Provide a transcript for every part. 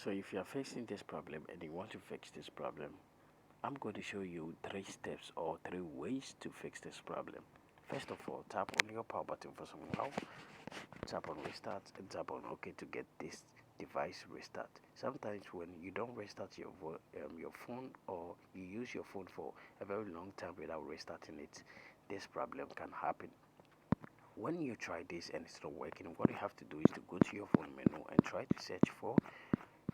So if you are facing this problem and you want to fix this problem, I'm going to show you 3 steps or 3 ways to fix this problem. First of all, tap on your power button for some while, tap on restart and tap on OK to get this device restart. Sometimes when you don't restart your phone, or you use your phone for a very long time without restarting it, this problem can happen. When you try this and it's not working, what you have to do is to go to your phone menu and try to search for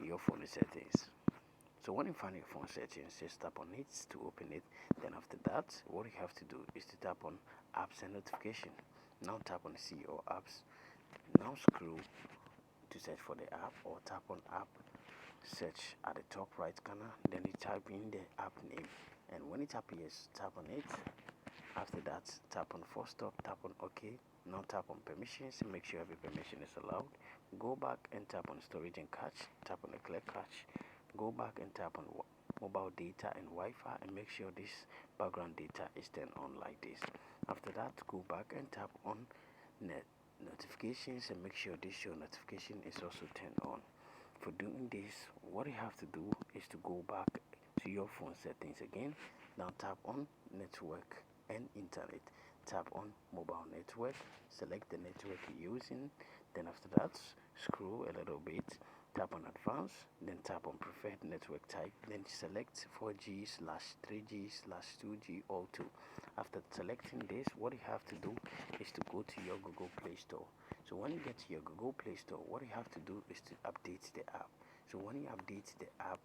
your phone settings. So when you find your phone settings, just tap on it to open it. Then after that, what you have to do is to tap on apps and notification. Now tap on see your apps. Now scroll to search for the app, or tap on app search at the top right corner. Then you type in the app name, and when it appears, tap on it. After that, tap on force stop, tap on OK. Now tap on permissions and make sure every permission is allowed. Go back and tap on storage and cache, tap on the clear cache. Go back and tap on mobile data and Wi-Fi and make sure this background data is turned on like this. After that, go back and tap on net notifications and make sure this show notification is also turned on. For doing this, what you have to do is to go back to your phone settings again. Now tap on network and internet, tap on mobile network, select the network you're using. Then after that, scroll a little bit, tap on advanced, then tap on preferred network type, then select 4G/3G/2G or 2. After selecting this, what you have to do is to go to your Google Play Store. So when you get to your Google Play Store, what you have to do is to update the app. So when you update the app,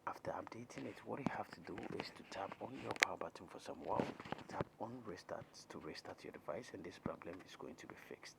after updating it, what you have to do is to tap on your power button for some while, tap on restart to restart your device, and this problem is going to be fixed.